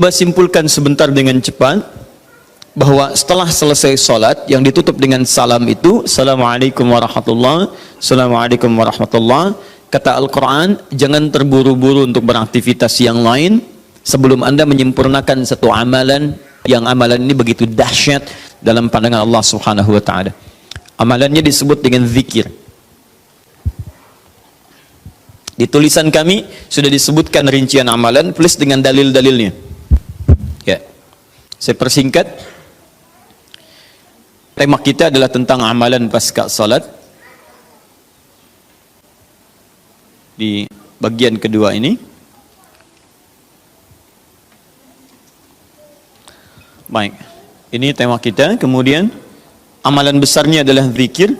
coba simpulkan sebentar dengan cepat bahwa setelah selesai sholat yang ditutup dengan salam itu, Assalamualaikum warahmatullahi, Assalamualaikum warahmatullahi. Kata Al-Quran, jangan terburu-buru untuk beraktivitas yang lain sebelum Anda menyempurnakan satu amalan, yang amalan ini begitu dahsyat dalam pandangan Allah Subhanahu wa Ta'ala. Amalannya disebut dengan zikir. Di tulisan kami sudah disebutkan rincian amalan plus dengan dalil-dalilnya. Ya, saya persingkat. Tema kita adalah tentang amalan pasca salat. Di bagian kedua ini. Baik, ini tema kita. Kemudian amalan besarnya adalah zikir.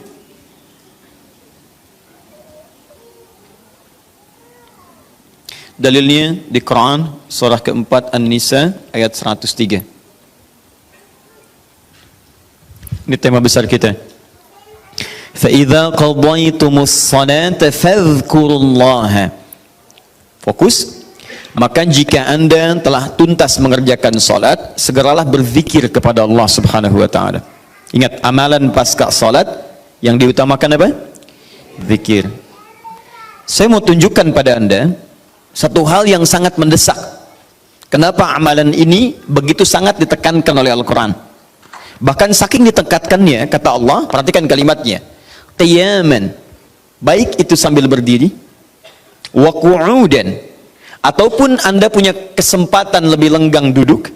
Dalilnya di Quran surah keempat An-Nisa ayat 103. Ini tema besar kita. فَإِذَا قَضَيْتُمُ الصَّلَاةَ فَاذْكُرُوا اللَّهَ. Fokus. Maka jika Anda telah tuntas mengerjakan salat, segeralah berzikir kepada Allah Subhanahu wa Ta'ala. Ingat, amalan pasca salat yang diutamakan apa? Zikir. Saya mau tunjukkan pada Anda satu hal yang sangat mendesak. Kenapa amalan ini begitu sangat ditekankan oleh Al-Quran? Bahkan saking ditekatkannya, kata Allah, perhatikan kalimatnya, qiyaman, baik itu sambil berdiri, wa qu'udan, ataupun Anda punya kesempatan lebih lenggang duduk,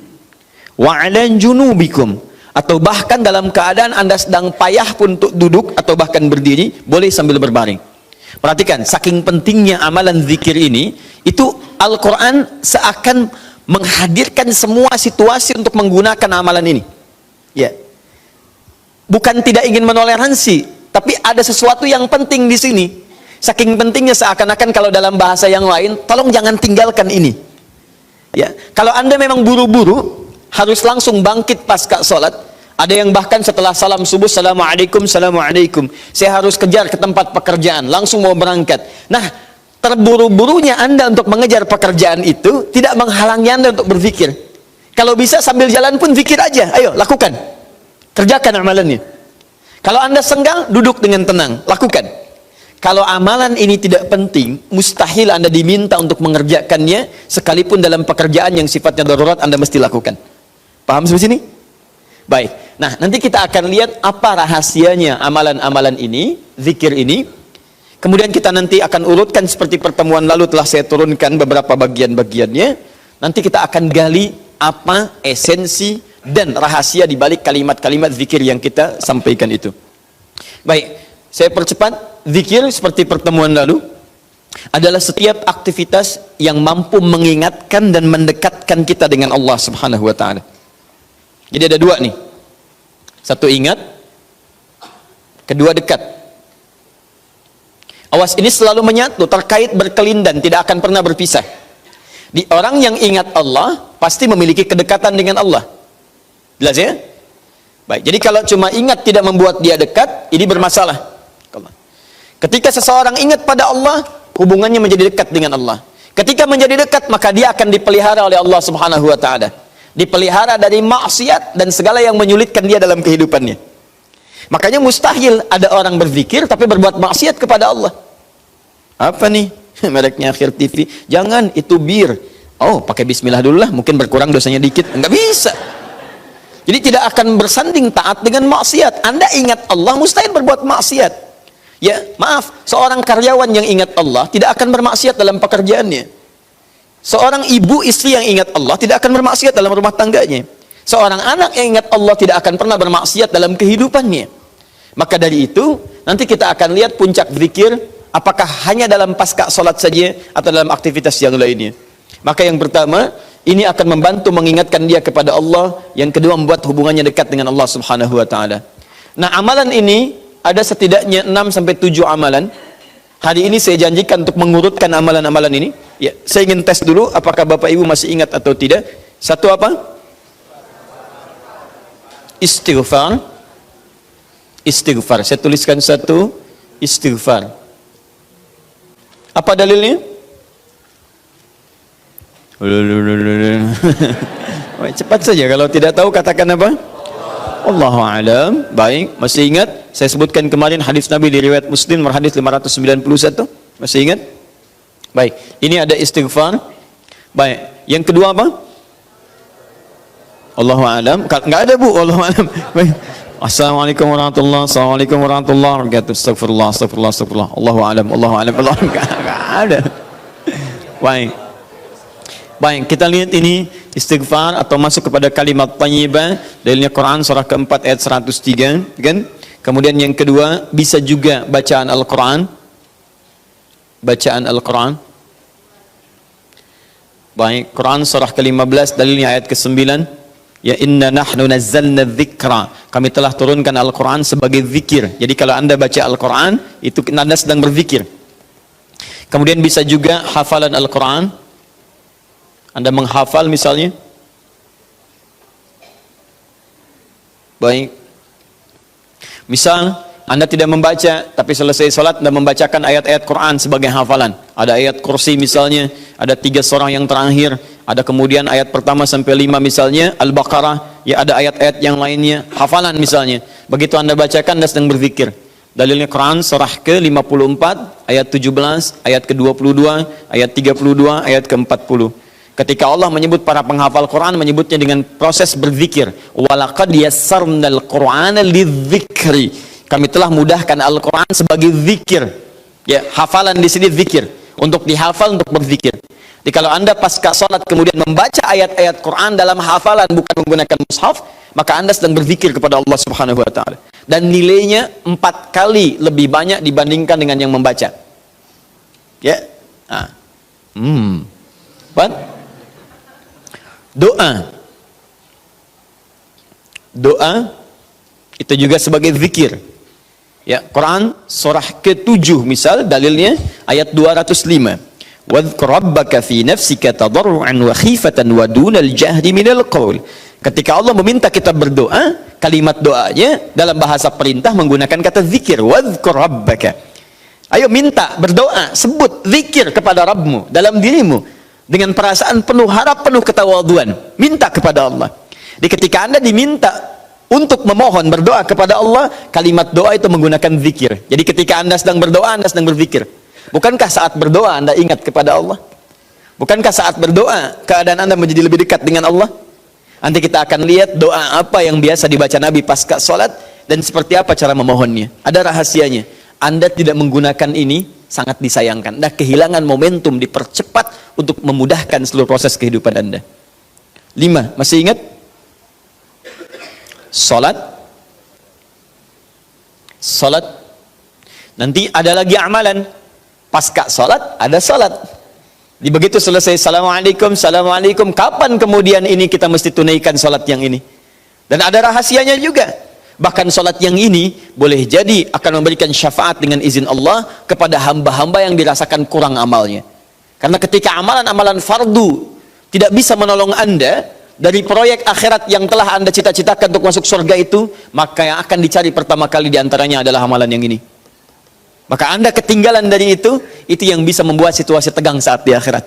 wa 'ala junubikum, atau bahkan dalam keadaan Anda sedang payah pun untuk duduk atau bahkan berdiri, boleh sambil berbaring. Perhatikan, saking pentingnya amalan zikir ini, itu Al-Quran seakan menghadirkan semua situasi untuk menggunakan amalan ini. Ya, bukan tidak ingin menoleransi, tapi ada sesuatu yang penting di sini. Saking pentingnya seakan-akan kalau dalam bahasa yang lain, tolong jangan tinggalkan ini. Ya, kalau Anda memang buru-buru, harus langsung bangkit pasca sholat. Ada yang bahkan setelah salam subuh, Assalamualaikum, Assalamualaikum, saya harus kejar ke tempat pekerjaan, langsung mau berangkat. Nah, terburu-burunya Anda untuk mengejar pekerjaan itu tidak menghalangi Anda untuk berzikir. Kalau bisa sambil jalan pun zikir aja, ayo lakukan, kerjakan amalannya. Kalau Anda senggang, duduk dengan tenang, lakukan. Kalau amalan ini tidak penting, mustahil Anda diminta untuk mengerjakannya, sekalipun dalam pekerjaan yang sifatnya darurat Anda mesti lakukan. Paham sampai sini? Baik, nah nanti kita akan lihat apa rahasianya amalan-amalan ini, zikir ini. Kemudian kita nanti akan urutkan seperti pertemuan lalu telah saya turunkan beberapa bagian-bagiannya. Nanti kita akan gali apa esensi dan rahasia di balik kalimat-kalimat zikir yang kita sampaikan itu. Baik, saya percepat. Zikir seperti pertemuan lalu adalah setiap aktivitas yang mampu mengingatkan dan mendekatkan kita dengan Allah Subhanahu wa Ta'ala. Jadi ada dua nih, satu ingat, kedua dekat. Awas, ini selalu menyatu, terkait, berkelindan, tidak akan pernah berpisah. Di orang yang ingat Allah pasti memiliki kedekatan dengan Allah. Jelas ya? Baik, jadi kalau cuma ingat tidak membuat dia dekat, ini bermasalah. Ketika seseorang ingat pada Allah, hubungannya menjadi dekat dengan Allah. Ketika menjadi dekat, maka dia akan dipelihara oleh Allah Subhanahu wa Ta'ala. Dipelihara dari maksiat dan segala yang menyulitkan dia dalam kehidupannya. Makanya mustahil ada orang berzikir tapi berbuat maksiat kepada Allah. Apa nih? Mereknya Akhir TV. Jangan, itu bir. Oh, pakai bismillah dulu lah, mungkin berkurang dosanya dikit. Enggak bisa. Jadi tidak akan bersanding taat dengan maksiat. Anda ingat Allah, mustahil berbuat maksiat. Ya, maaf, seorang karyawan yang ingat Allah tidak akan bermaksiat dalam pekerjaannya. Seorang ibu istri yang ingat Allah tidak akan bermaksiat dalam rumah tangganya. Seorang anak yang ingat Allah tidak akan pernah bermaksiat dalam kehidupannya. Maka dari itu, nanti kita akan lihat puncak zikir, apakah hanya dalam pasca sholat saja atau dalam aktivitas yang lainnya. Maka yang pertama, ini akan membantu mengingatkan dia kepada Allah. Yang kedua, membuat hubungannya dekat dengan Allah Subhanahu wa Ta'ala. Nah, amalan ini ada setidaknya 6-7 amalan. Hari ini saya janjikan untuk mengurutkan amalan-amalan ini. Ya, saya ingin tes dulu apakah Bapak Ibu masih ingat atau tidak. Satu apa? Istighfar. Istighfar. Saya tuliskan satu, istighfar. Apa dalilnya? Cepat saja, kalau tidak tahu katakan apa? Allahu a'lam. Baik, masih ingat? Saya sebutkan kemarin hadis Nabi di riwayat Muslim, hadis 591. Masih ingat? Baik, ini ada istighfar. Baik, yang kedua apa? Allahu a'lam. Enggak ada, Bu. Allahu a'lam. Baik. Assalamualaikum warahmatullahi wabarakatuh. Assalamualaikum warahmatullahi wabarakatuh. Astagfirullah, astagfirullah, astagfirullah. Allahu a'lam, Allahu a'lam. Enggak ada. Baik. Baik, kita lihat ini istighfar atau masuk kepada kalimat thayyibah. Dalilnya Quran surah keempat ayat 103, kan? Kemudian yang kedua, bisa juga bacaan Al-Quran. Bacaan Al-Quran. Baik, Quran surah ke-15, dalilnya ayat ke-9. Ya inna nahnu nazzalna dzikra. Kami telah turunkan Al-Quran sebagai zikir. Jadi kalau Anda baca Al-Quran, itu Anda sedang berzikir. Kemudian bisa juga hafalan Al-Quran. Anda menghafal misalnya. Baik. Misal Anda tidak membaca, tapi selesai sholat Anda membacakan ayat-ayat Quran sebagai hafalan. Ada ayat kursi misalnya, ada 3 surah yang terakhir, ada kemudian ayat pertama sampai 5 misalnya, Al-Baqarah, ya ada ayat-ayat yang lainnya, hafalan misalnya. Begitu Anda bacakan, Anda sedang berzikir. Dalilnya Quran surah ke-54, ayat 17, ayat ke-22, ayat 32, ayat ke-40. Ketika Allah menyebut para penghafal Quran, menyebutnya dengan proses berzikir. Walaqad yassarnal Qur'ana lidzikri. Kami telah mudahkan Al-Quran sebagai zikir. Ya, hafalan di sini zikir. Untuk dihafal, untuk berzikir. Jadi kalau Anda pasca salat kemudian membaca ayat-ayat Quran dalam hafalan bukan menggunakan mushaf, maka Anda sedang berzikir kepada Allah Subhanahu wa taala. Dan nilainya 4 kali lebih banyak dibandingkan dengan yang membaca. Ya. Nah. Apa? Doa itu juga sebagai zikir. Ya, Quran surah ke-7 misal dalilnya ayat 205. Wadhkur rabbaka fi nafsika tadarruan wa khifatan wa dunal jahri minal qaul. Ketika Allah meminta kita berdoa, kalimat doanya dalam bahasa perintah menggunakan kata zikir. Wadhkur rabbaka. Ayo minta, berdoa, sebut zikir kepada Rabbmu dalam dirimu. Dengan perasaan penuh harap, penuh ketawaduan, minta kepada Allah. Di ketika Anda diminta untuk memohon berdoa kepada Allah, kalimat doa itu menggunakan zikir. Jadi ketika Anda sedang berdoa, Anda sedang berzikir. Bukankah saat berdoa Anda ingat kepada Allah? Bukankah saat berdoa keadaan Anda menjadi lebih dekat dengan Allah? Nanti kita akan lihat doa apa yang biasa dibaca Nabi pasca sholat dan seperti apa cara memohonnya. Ada rahasianya. Anda tidak menggunakan ini, sangat disayangkan. Anda kehilangan momentum, dipercepat untuk memudahkan seluruh proses kehidupan Anda. 5, masih ingat? Salat. Nanti ada lagi amalan. Pasca salat, ada salat. Di begitu selesai, Assalamualaikum, Assalamualaikum. Kapan kemudian ini kita mesti tunaikan salat yang ini? Dan ada rahasianya juga. Bahkan salat yang ini boleh jadi akan memberikan syafaat dengan izin Allah kepada hamba-hamba yang dirasakan kurang amalnya. Karena ketika amalan-amalan fardu tidak bisa menolong Anda dari proyek akhirat yang telah Anda cita-citakan untuk masuk surga itu, maka yang akan dicari pertama kali diantaranya adalah amalan yang ini. Maka Anda ketinggalan dari itu yang bisa membuat situasi tegang saat di akhirat.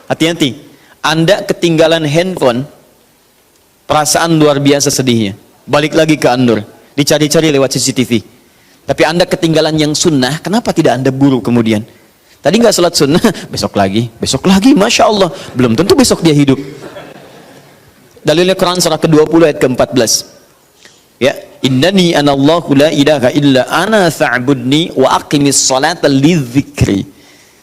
Hati-hati, Anda ketinggalan handphone, perasaan luar biasa sedihnya. Balik lagi ke An-Nur, dicari-cari lewat CCTV. Tapi Anda ketinggalan yang sunnah, kenapa tidak Anda buru kemudian? Tadi nggak sholat sunnah, besok lagi, Masya Allah. Belum tentu besok dia hidup. Dalilnya Quran surah ke-20 ayat ke-14. Ya, innani anallahu la ilaha illa ana fa'budni wa aqimis salata lidzikri.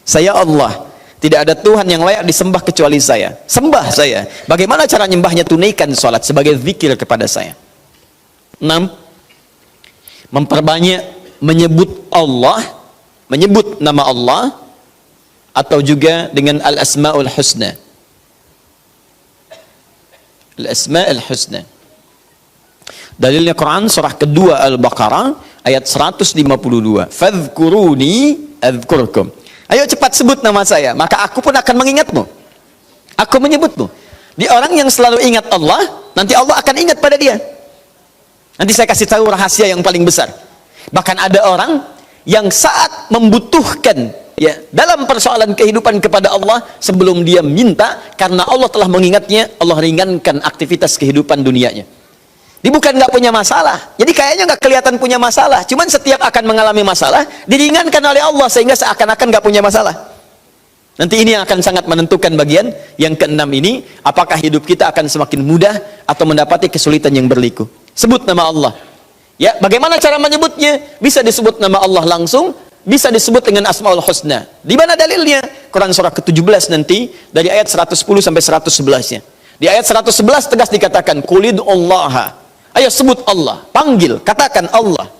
Saya Allah, tidak ada Tuhan yang layak disembah kecuali saya. Sembah saya. Bagaimana cara nyembahnya? Tunaikan salat sebagai zikir kepada saya. 6. Memperbanyak menyebut Allah, menyebut nama Allah, atau juga dengan al-asma'ul husna. Al-asma'ul husna. Dalilnya Quran surah kedua Al-Baqarah ayat 152. Fadhkuruni adzkurkum. Ayo cepat sebut nama saya, maka aku pun akan mengingatmu. Aku menyebutmu. Di orang yang selalu ingat Allah, nanti Allah akan ingat pada dia. Nanti saya kasih tahu rahasia yang paling besar. Bahkan ada orang yang saat membutuhkan ya dalam persoalan kehidupan kepada Allah sebelum dia minta, karena Allah telah mengingatnya, Allah ringankan aktivitas kehidupan dunianya. Dia bukan nggak punya masalah, jadi kayaknya nggak kelihatan punya masalah, cuman setiap akan mengalami masalah diringankan oleh Allah sehingga seakan-akan nggak punya masalah. Nanti ini yang akan sangat menentukan bagian yang keenam ini, apakah hidup kita akan semakin mudah atau mendapati kesulitan yang berliku. Sebut nama Allah. Ya, bagaimana cara menyebutnya? Bisa disebut nama Allah langsung, bisa disebut dengan Asmaul Husna. Di mana dalilnya? Quran surah ke-17 nanti dari ayat 110 sampai 111-nya. Di ayat 111 tegas dikatakan Qulidullaha. Ayo sebut Allah, panggil, katakan Allah.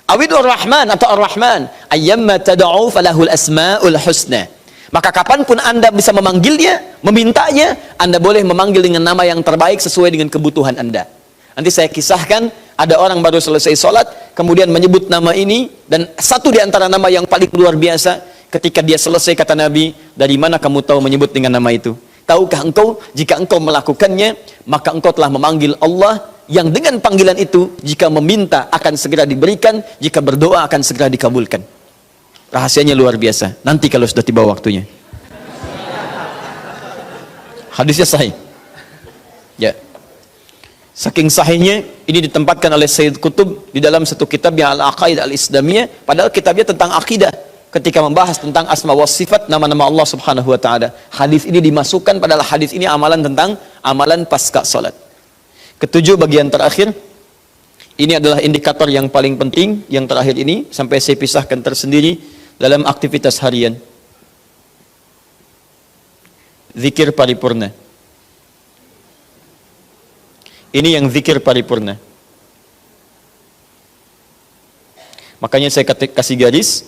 Awidur Rahman atau Ar-Rahman, ayyamma tad'u falahul asmaul husna. Maka kapanpun Anda bisa memanggilnya, memintanya, Anda boleh memanggil dengan nama yang terbaik sesuai dengan kebutuhan Anda. Nanti saya kisahkan, ada orang baru selesai sholat, kemudian menyebut nama ini, dan satu di antara nama yang paling luar biasa, ketika dia selesai kata Nabi, dari mana kamu tahu menyebut dengan nama itu? Tahukah engkau, jika engkau melakukannya, maka engkau telah memanggil Allah, yang dengan panggilan itu, jika meminta akan segera diberikan, jika berdoa akan segera dikabulkan. Rahasianya luar biasa. Nanti kalau sudah tiba waktunya. Hadisnya sahih. Ya. Saking sahihnya, ini ditempatkan oleh Sayyid Qutb di dalam satu kitab yang Al-Aqaid Al-Islamiyah, padahal kitabnya tentang akidah. Ketika membahas tentang asma wa sifat, nama-nama Allah Subhanahu wa taala. Hadis ini dimasukkan, padahal hadis ini amalan tentang amalan pasca salat. Ketujuh, bagian terakhir. Ini adalah indikator yang paling penting, yang terakhir ini sampai saya pisahkan tersendiri dalam aktivitas harian. Zikir paripurna. Ini yang zikir paripurna. Makanya saya kasih garis.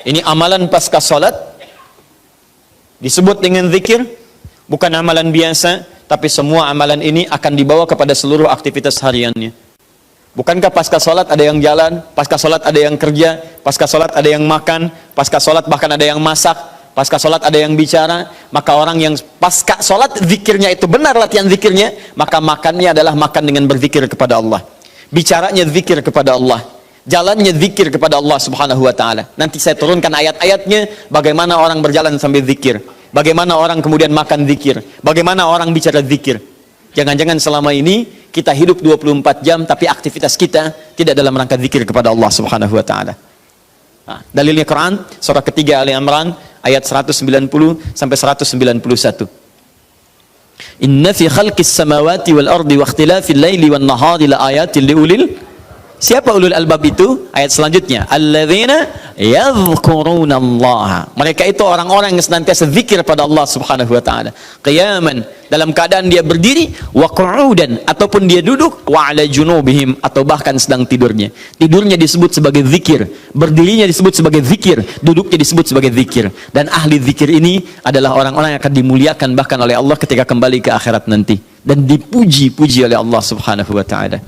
Ini amalan pasca salat disebut dengan zikir, bukan amalan biasa, tapi semua amalan ini akan dibawa kepada seluruh aktivitas hariannya. Bukankah pasca sholat ada yang jalan, pasca sholat ada yang kerja, pasca sholat ada yang makan, pasca sholat bahkan ada yang masak, pasca sholat ada yang bicara? Maka orang yang pasca sholat zikirnya itu benar latihan zikirnya, maka makannya adalah makan dengan berzikir kepada Allah, bicaranya zikir kepada Allah, jalannya zikir kepada Allah Subhanahu wa ta'ala. Nanti saya turunkan ayat-ayatnya, bagaimana orang berjalan sambil zikir, bagaimana orang kemudian makan zikir, bagaimana orang bicara zikir. Jangan-jangan selama ini kita hidup 24 jam tapi aktivitas kita tidak dalam rangka zikir kepada Allah Subhanahu wa taala. Nah, dalilnya Quran surah ketiga Ali Imran ayat 190 sampai 191. Inna fi khalqis samawati wal ardi wa ikhtilafil laili wan nahari la ayatin liulil. Siapa ulul albab itu? Ayat selanjutnya, alladzina yadhkurunallaha. Mereka itu orang-orang yang senantiasa zikir pada Allah Subhanahu wa taala. Qiyaman, dalam keadaan dia berdiri, wa qu'udan, ataupun dia duduk, wa 'ala junubihim, atau bahkan sedang tidurnya. Tidurnya disebut sebagai zikir, berdirinya disebut sebagai zikir, duduknya disebut sebagai zikir. Dan ahli zikir ini adalah orang-orang yang akan dimuliakan bahkan oleh Allah ketika kembali ke akhirat nanti, dan dipuji-puji oleh Allah Subhanahu wa taala.